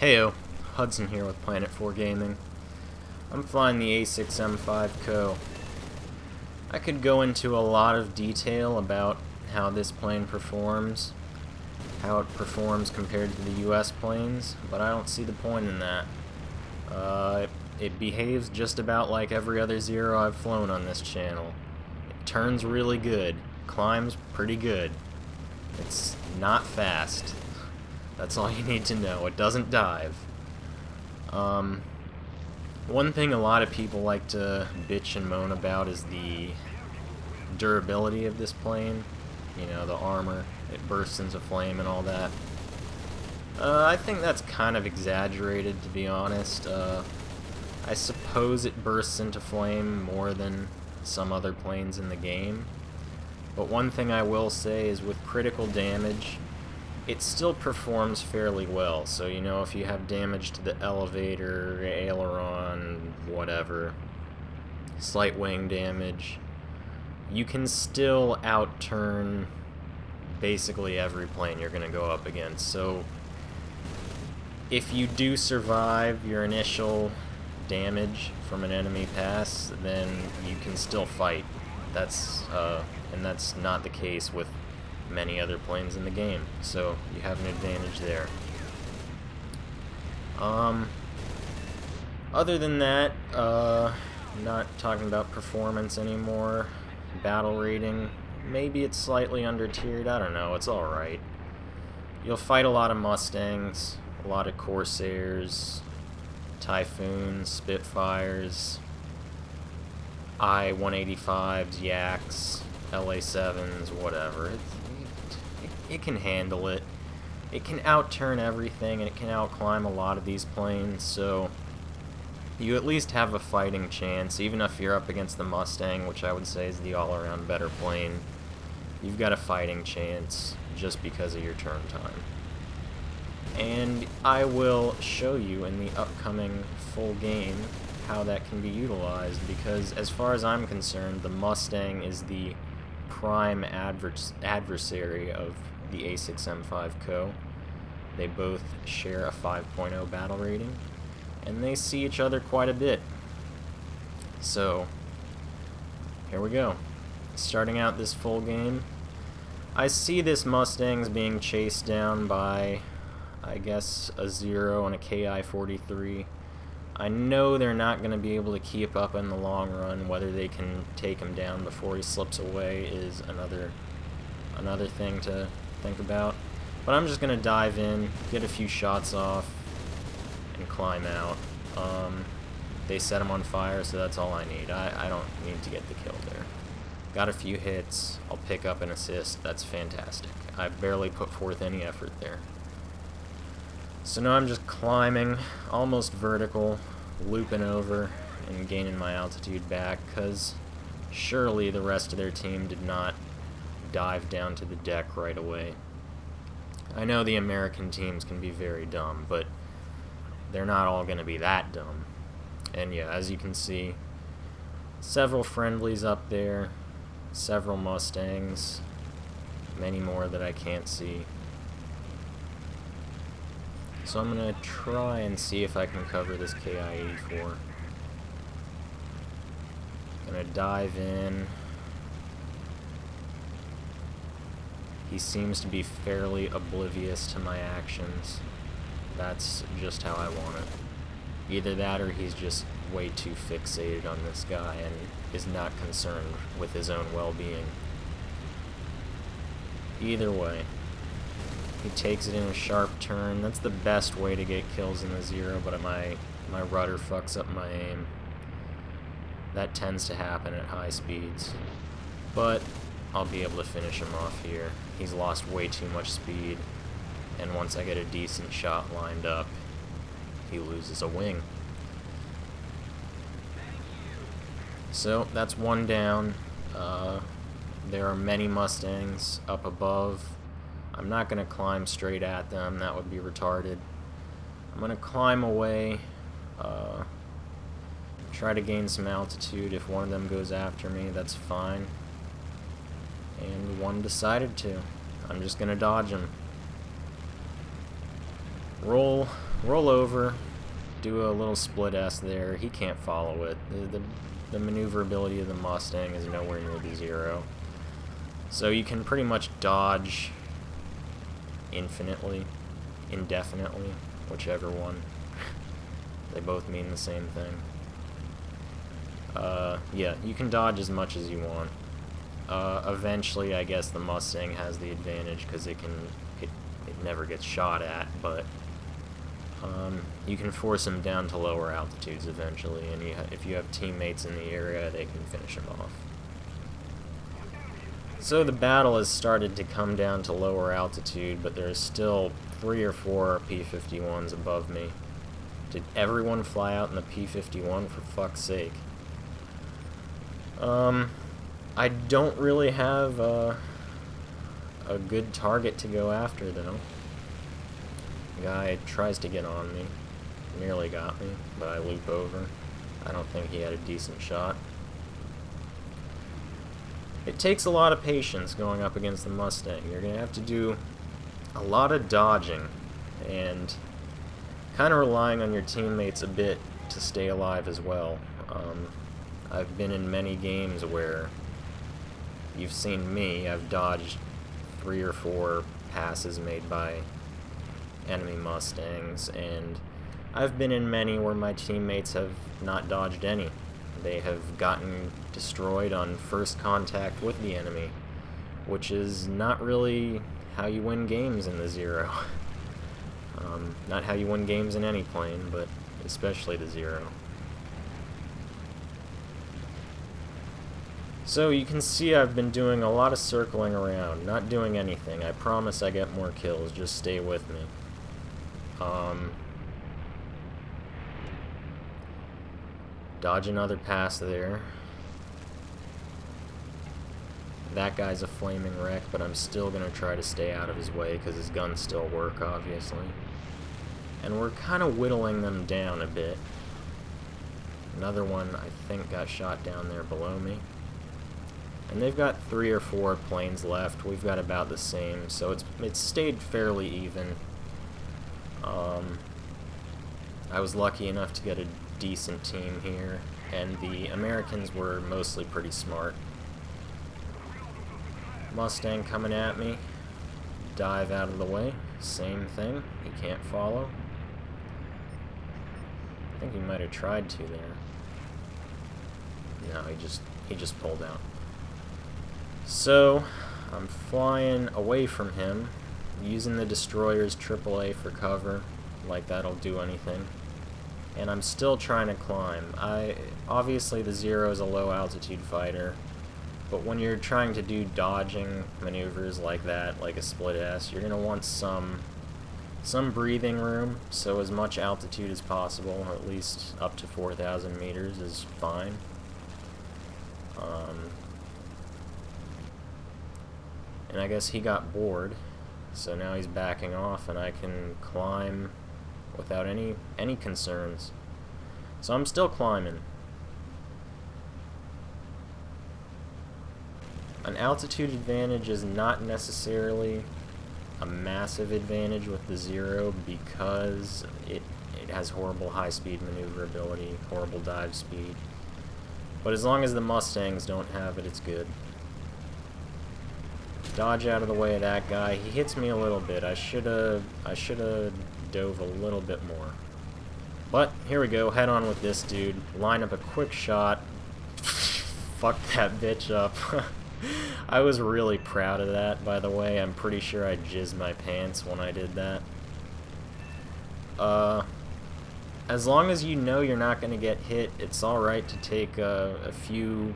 Heyo, Hudson here with Planet 4 Gaming. I'm flying the A6M5 Co. I could go into a lot of detail about how this plane performs, how it performs compared to the US planes, but I don't see the point in that. It behaves just about like every other Zero I've flown on this channel. It turns really good, climbs pretty good. It's not fast. That's all you need to know. It doesn't dive. One thing a lot of people like to bitch and moan about is the durability of this plane. You know, the armor, it bursts into flame and all that. I think that's kind of exaggerated, to be honest. I suppose it bursts into flame more than some other planes in the game. But one thing I will say is with critical damage, it still performs fairly well. So, you know, if you have damage to the elevator, aileron, whatever, slight wing damage, you can still outturn basically every plane you're going to go up against. So, if you do survive your initial damage from an enemy pass, then you can still fight. And that's not the case with many other planes in the game, so you have an advantage there. Other than that, I'm not talking about performance anymore. Battle rating, maybe it's slightly under-tiered, I don't know, it's alright. You'll fight a lot of Mustangs, a lot of Corsairs, Typhoons, Spitfires, I-185s, Yaks, LA-7s, whatever. It can handle it. It can outturn everything, and it can outclimb a lot of these planes, so you at least have a fighting chance. Even if you're up against the Mustang, which I would say is the all-around better plane, you've got a fighting chance just because of your turn time. And I will show you in the upcoming full game how that can be utilized, because as far as I'm concerned, the Mustang is the prime adversary of the A6M5 Co. They both share a 5.0 battle rating, and they see each other quite a bit. So, here we go. Starting out this full game, I see this Mustang's being chased down by, I guess, a Zero and a KI-43. I know they're not going to be able to keep up in the long run. Whether they can take him down before he slips away is another thing to think about. But I'm just going to dive in, get a few shots off, and climb out. They set him on fire, so that's all I need. I don't need to get the kill there. Got a few hits. I'll pick up an assist. That's fantastic. I barely put forth any effort there. So now I'm just climbing, almost vertical, looping over, and gaining my altitude back, because surely the rest of their team did not dive down to the deck right away. I know the American teams can be very dumb, but they're not all going to be that dumb. And yeah, as you can see, several friendlies up there, several Mustangs, many more that I can't see. So I'm going to try and see if I can cover this KI-84. Gonna dive in. He seems to be fairly oblivious to my actions. That's just how I want it. Either that or he's just way too fixated on this guy and is not concerned with his own well-being. Either way. He takes it in a sharp turn. That's the best way to get kills in the Zero, but my rudder fucks up my aim. That tends to happen at high speeds. But I'll be able to finish him off here. He's lost way too much speed, and once I get a decent shot lined up, he loses a wing. So that's one down. There are many Mustangs up above. I'm not going to climb straight at them, that would be retarded. I'm going to climb away, try to gain some altitude. If one of them goes after me, that's fine. And one decided to. I'm just going to dodge him. Roll roll over, do a little split S there. He can't follow it. The maneuverability of the Mustang is nowhere near the zero. So you can pretty much dodge infinitely, indefinitely, whichever one. They both mean the same thing. Yeah, you can dodge as much as you want. Eventually, I guess the Mustang has the advantage because it never gets shot at, but you can force him down to lower altitudes eventually, and if you have teammates in the area, they can finish him off. So the battle has started to come down to lower altitude, but there's still 3 or 4 P-51s above me. Did everyone fly out in the P-51, for fuck's sake? I don't really have a good target to go after, though. Guy tries to get on me. Nearly got me, but I loop over. I don't think he had a decent shot. It takes a lot of patience going up against the Mustang. You're going to have to do a lot of dodging and kind of relying on your teammates a bit to stay alive as well. I've been in many games where you've seen me. I've dodged 3 or 4 passes made by enemy Mustangs, and I've been in many where my teammates have not dodged any. They have gotten destroyed on first contact with the enemy, which is not really how you win games in the Zero. Not how you win games in any plane, but especially the Zero. So you can see I've been doing a lot of circling around, not doing anything. I promise I get more kills, just stay with me. Dodge another pass there. That guy's a flaming wreck, but I'm still going to try to stay out of his way because his guns still work, obviously. And we're kind of whittling them down a bit. Another one, I think, got shot down there below me. And they've got 3 or 4 planes left. We've got about the same, so it's stayed fairly even. I was lucky enough to get a decent team here, and the Americans were mostly pretty smart. Mustang coming at me. Dive out of the way. Same thing. He can't follow. I think he might have tried to there. No, he just pulled out. So, I'm flying away from him, using the destroyer's AAA for cover, like that'll do anything. And I'm still trying to climb. Obviously the Zero is a low altitude fighter, but when you're trying to do dodging maneuvers like that, like a split S, you're going to want some breathing room, so as much altitude as possible, at least up to 4,000 meters is fine. And I guess he got bored, so now he's backing off, and I can climb without any concerns. So I'm still climbing. An altitude advantage is not necessarily a massive advantage with the Zero because it has horrible high-speed maneuverability, horrible dive speed. But as long as the Mustangs don't have it, it's good. Dodge out of the way of that guy. He hits me a little bit. I shoulda dove a little bit more. But here we go. Head on with this dude. Line up a quick shot. Fuck that bitch up. I was really proud of that, by the way. I'm pretty sure I jizzed my pants when I did that. As long as you know you're not going to get hit, it's alright to take a few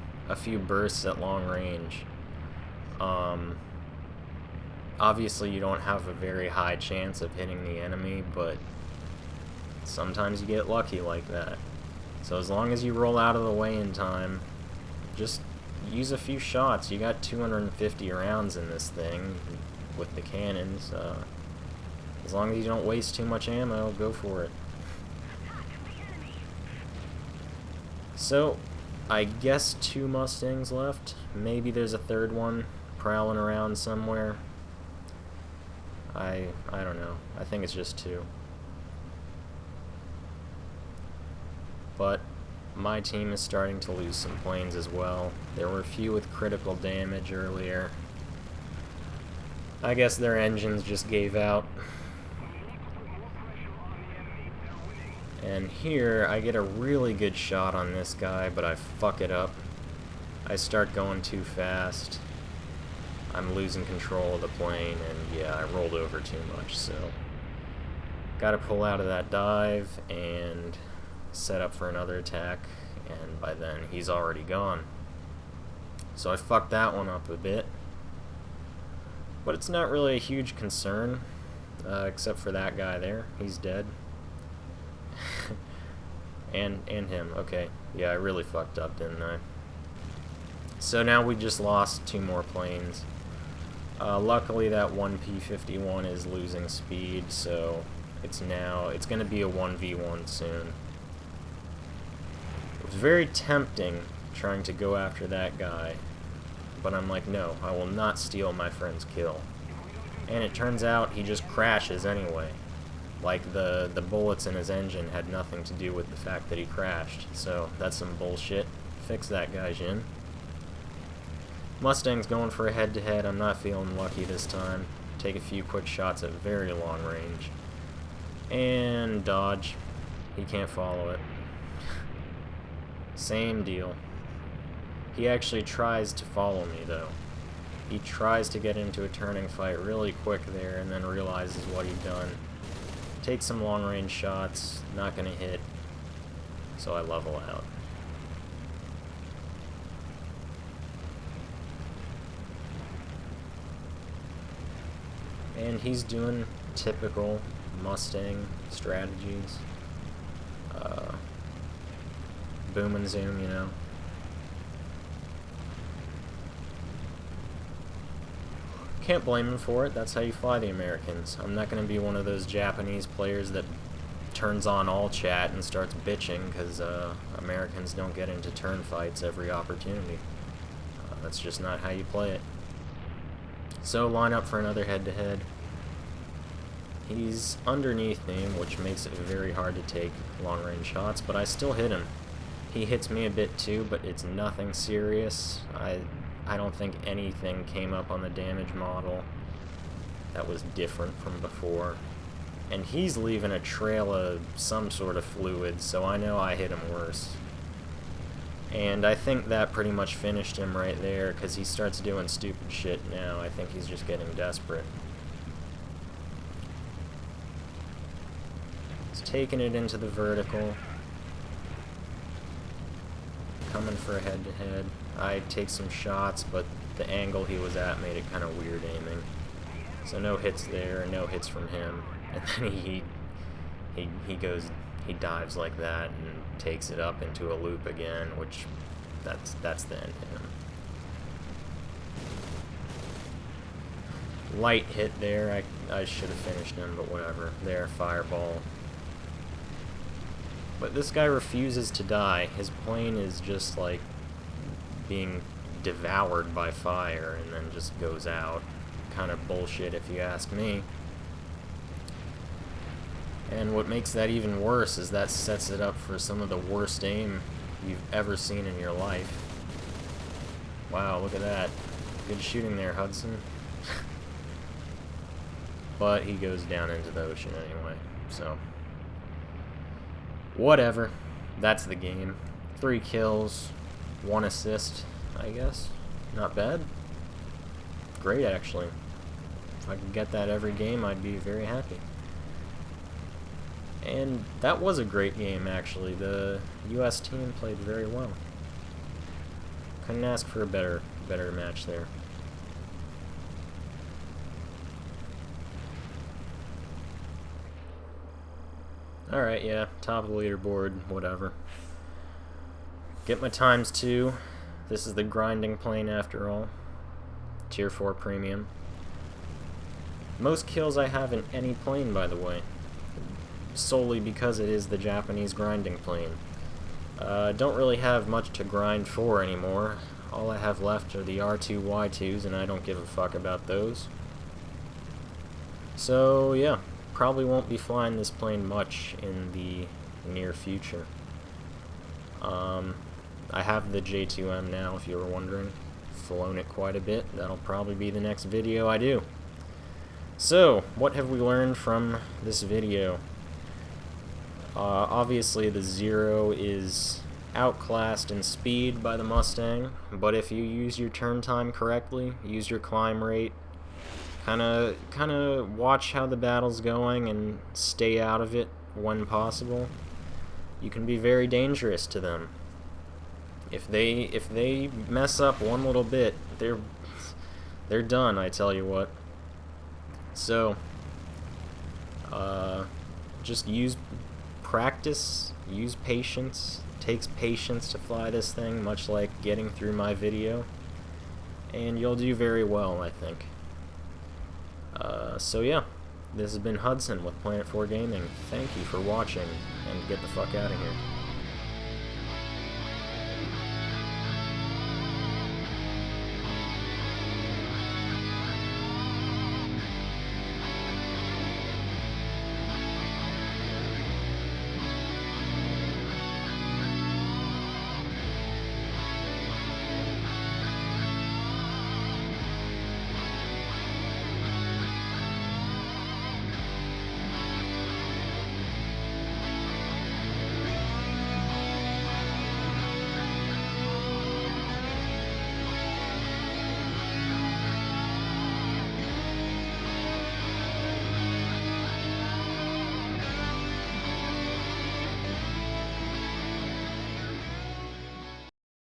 bursts at long range. Obviously you don't have a very high chance of hitting the enemy, but sometimes you get lucky like that. So as long as you roll out of the way in time, just use a few shots. You got 250 rounds in this thing with the cannons. As long as you don't waste too much ammo, go for it. So, I guess 2 Mustangs left. Maybe there's a third one prowling around somewhere. I don't know. I think it's just 2. but my team is starting to lose some planes as well. There were a few with critical damage earlier. I guess their engines just gave out. And here, I get a really good shot on this guy, but I fuck it up. I start going too fast. I'm losing control of the plane, and yeah, I rolled over too much, so gotta pull out of that dive and set up for another attack, and by then he's already gone. So I fucked that one up a bit, but it's not really a huge concern, except for that guy there. He's dead. and him. Okay, yeah, I really fucked up, didn't I? So now we just lost 2 more planes. Luckily that one P-51 is losing speed, so it's going to be a 1v1 soon. It was very tempting trying to go after that guy, but I'm like, no, I will not steal my friend's kill. And it turns out he just crashes anyway. Like, the bullets in his engine had nothing to do with the fact that he crashed, so that's some bullshit. Fix that guy, Jin. Mustang's going for a head-to-head. I'm not feeling lucky this time. Take a few quick shots at very long range. And dodge. He can't follow it. Same deal. He actually tries to follow me, though. He tries to get into a turning fight really quick there, and then realizes what he'd done. Take some long-range shots, not gonna hit, so I level out. And he's doing typical Mustang strategies. Boom and zoom, you know. Can't blame him for it. That's how you fly the Americans. I'm not going to be one of those Japanese players that turns on all chat and starts bitching because Americans don't get into turn fights every opportunity. That's just not how you play it. So line up for another head-to-head. He's underneath me, which makes it very hard to take long-range shots, but I still hit him. He hits me a bit too, but it's nothing serious. I don't think anything came up on the damage model that was different from before. And he's leaving a trail of some sort of fluid, so I know I hit him worse. And I think that pretty much finished him right there, because he starts doing stupid shit now. I think he's just getting desperate. He's taking it into the vertical. Coming for a head-to-head. I take some shots, but the angle he was at made it kind of weird aiming. So no hits there, no hits from him. And then he dives like that and takes it up into a loop again, which that's the end of him. Light hit there. I should have finished him, but whatever. There, fireball. But this guy refuses to die. His plane is just like being devoured by fire and then just goes out. Kind of bullshit if you ask me. And what makes that even worse is that sets it up for some of the worst aim you've ever seen in your life. Wow, look at that. Good shooting there, Hudson. But he goes down into the ocean anyway, so whatever. That's the game. 3 kills, 1 assist, I guess. Not bad. Great, actually. If I could get that every game, I'd be very happy. And that was a great game, actually. The US team played very well. Couldn't ask for a better match there. Alright, yeah, top of the leaderboard, whatever. Get my ×2. This is the grinding plane after all. Tier 4 premium. Most kills I have in any plane, by the way. Solely because it is the Japanese grinding plane. Don't really have much to grind for anymore. All I have left are the R2Y2s, and I don't give a fuck about those. So, yeah. Probably won't be flying this plane much in the near future. I have the J2M now, if you were wondering. Flown it quite a bit. That'll probably be the next video I do. So, what have we learned from this video? Obviously the Zero is outclassed in speed by the Mustang, but if you use your turn time correctly, use your climb rate, kinda watch how the battle's going and stay out of it when possible, you can be very dangerous to them. If they mess up one little bit, they're done, I tell you what. So, just use practice, use patience. It takes patience to fly this thing, much like getting through my video, and you'll do very well, I think. So yeah, this has been Hudson with Planet 4 Gaming. Thank you for watching, and get the fuck out of here.